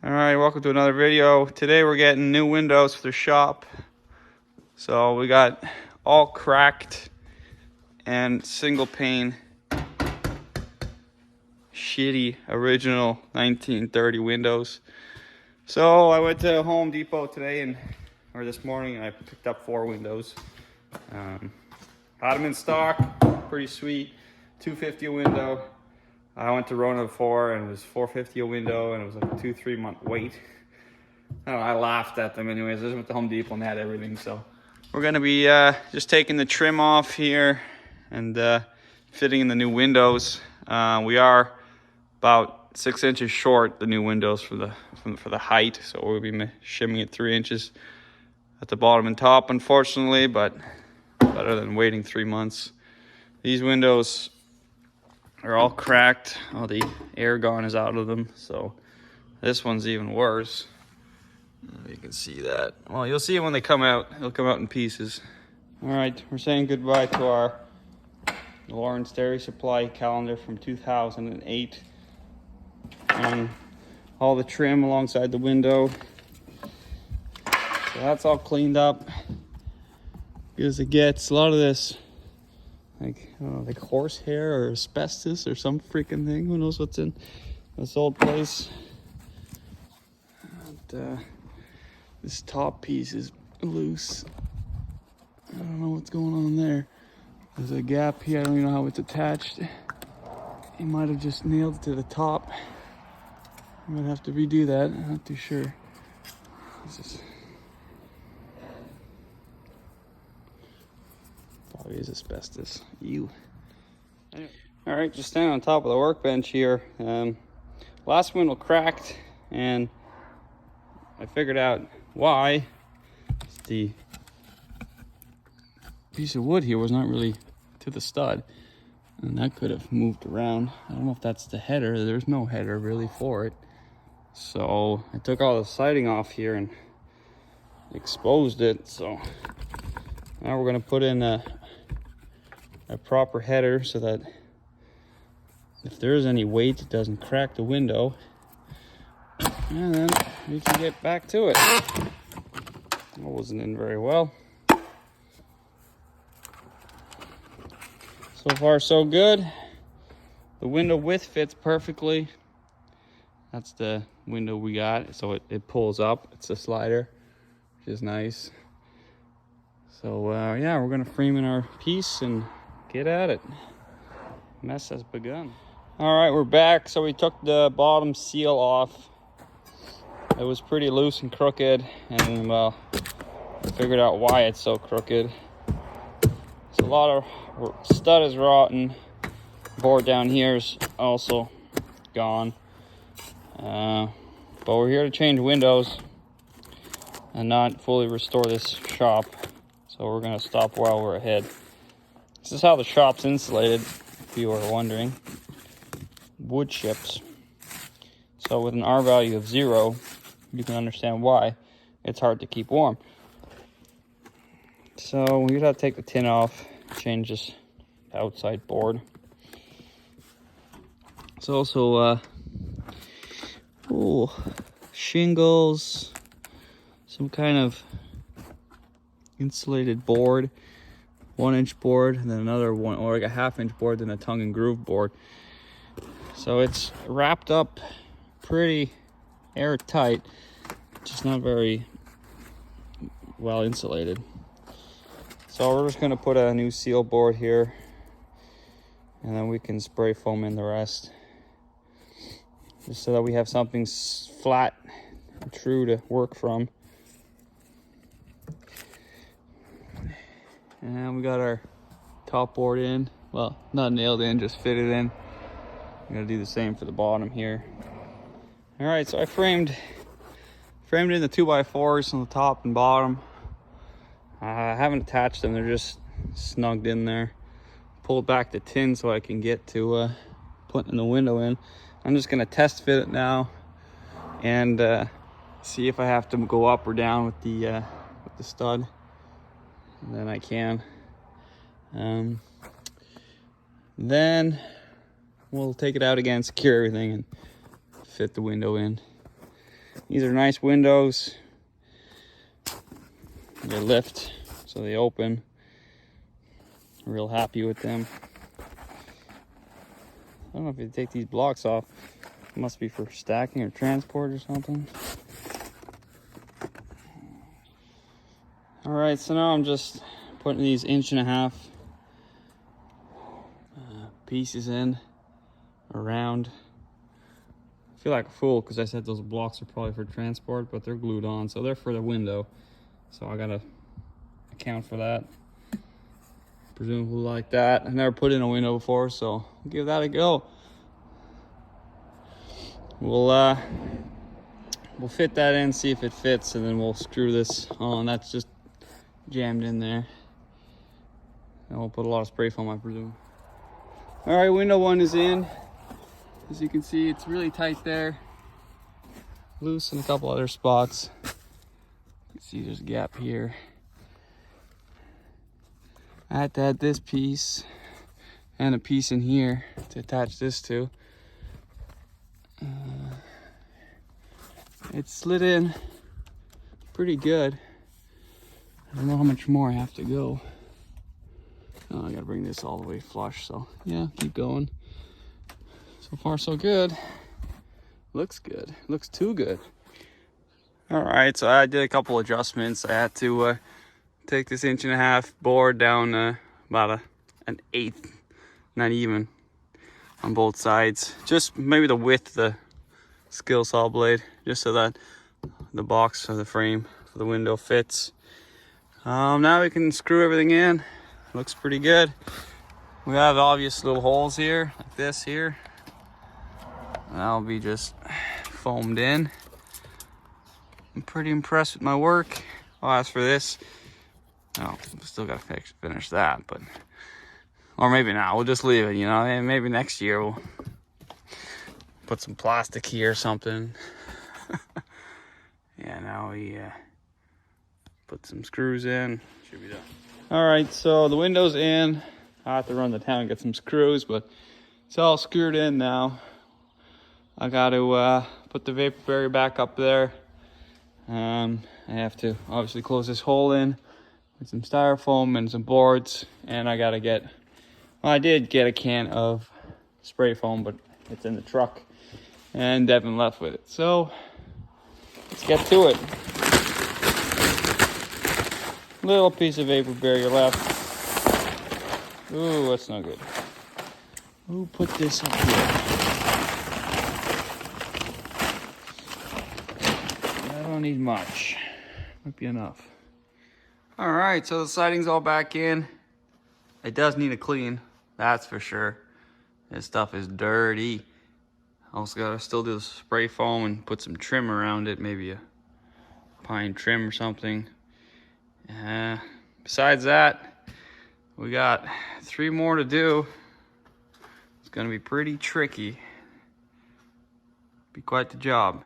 All right, welcome to another video. Today we're getting new windows for the shop. So we got all cracked and single pane, shitty original 1930 windows. So I went to Home Depot today or this morning, and I picked up 4 windows. Had them in stock, pretty sweet, $250 a window. I went to Rona before and it was $450 a window, and it was like a 2-3 month wait. I don't know, I laughed at them anyways. I just went to Home Depot and they had everything. So we're gonna be just taking the trim off here and fitting in the new windows. We are about 6 inches short the new windows for the height, so we'll be shimming it 3 inches at the bottom and top, unfortunately, but better than waiting 3 months. These windows are all cracked. All the air gone is out of them, so this one's even worse. You can see that. Well, you'll see it when they come out. They'll come out in pieces. All right, we're saying goodbye to our Lawrence Dairy Supply calendar from 2008. And all the trim alongside the window. So that's all cleaned up. Good as it gets. A lot of this, like, I don't know, like horsehair or asbestos or some freaking thing. Who knows what's in this old place. And, this top piece is loose. I don't know what's going on there. There's a gap here. I don't even know how it's attached. He might have just nailed it to the top. I might have to redo that. I'm not too sure. This is probably is asbestos. Ew. Anyway. All right, just standing on top of the workbench here. Last window cracked, and I figured out why. The piece of wood here was not really to the stud, and that could have moved around. I don't know if that's the header. There's no header really for it. So I took all the siding off here and exposed it. So now we're gonna put in a proper header so that if there is any weight, it doesn't crack the window. And then we can get back to it. That wasn't in very well. So far, so good. The window width fits perfectly. That's the window we got. So it pulls up. It's a slider, which is nice. So yeah, we're gonna frame in our piece and get at it. Mess has begun. All right, we're back. So we took the bottom seal off. It was pretty loose and crooked, and well, I figured out why it's so crooked. So a lot of stud is rotten. Board down here is also gone. But we're here to change windows and not fully restore this shop. So we're gonna stop while we're ahead. This is how the shop's insulated, if you were wondering. Wood chips. So with an R value of 0, you can understand why it's hard to keep warm. So we're gonna have to take the tin off, change this outside board. It's also shingles, some kind of insulated board, 1-inch board, and then another one, or like a 1/2-inch board, then a tongue and groove board. So it's wrapped up pretty airtight, just not very well insulated. So we're just gonna put a new seal board here, and then we can spray foam in the rest, just so that we have something flat and true to work from. And we got our top board in. Well, not nailed in, just fitted in. I'm gonna do the same for the bottom here. All right, so I framed in the 2x4s on the top and bottom. I haven't attached them, they're just snugged in there. Pulled back the tin so I can get to putting the window in. I'm just gonna test fit it now and see if I have to go up or down with the stud, and then I can. Then we'll take it out again, secure everything, and fit the window in. These are nice windows. They lift, so they open. Real happy with them. I don't know if you take these blocks off. It must be for stacking or transport or something. All right, so now I'm just putting these 1.5 inch pieces in around. I feel like a fool because I said those blocks are probably for transport, but they're glued on, so they're for the window. So I gotta account for that. Presumably like that. I've never put in a window before, so I'll give that a go. We'll fit that in, see if it fits, and then we'll screw this on. That's just jammed in there. And we'll put a lot of spray foam, I presume. All right, window 1 is in. As you can see, it's really tight there. Loose in a couple other spots. You can see there's a gap here. I had to add this piece and a piece in here to attach this to. It slid in pretty good. I don't know how much more I have to go. Oh, I gotta bring this all the way flush, so yeah, keep going. So far so good. Looks good. Looks too good. All right, so I did a couple adjustments. I had to take this 1.5 inch board down about an eighth, not even, on both sides. Just maybe the width of the skill saw blade, just so that the box of the frame for the window fits. Now we can screw everything in. Looks pretty good. We have obvious little holes here, like this here. That'll be just foamed in. I'm pretty impressed with my work. I'll ask for this. Oh, still gotta finish that, but, or maybe not. We'll just leave it, you know. And maybe next year we'll put some plastic here or something. Yeah, now we put some screws in. Should be done. All right, so the window's in. I have to run to town and get some screws, but it's all screwed in now. I got to put the vapor barrier back up there. I have to obviously close this hole in with some styrofoam and some boards, and I gotta get, well, I did get a can of spray foam, but it's in the truck, and Devin left with it. So let's get to it. Little piece of vapor barrier left. Ooh, that's not good. Who put this up here? I don't need much. Might be enough. All right, so the siding's all back in. It does need a clean, that's for sure. This stuff is dirty. Also gotta still do the spray foam and put some trim around it, maybe a pine trim or something. Besides that, we got 3 more to do. It's gonna be pretty tricky. Be quite the job.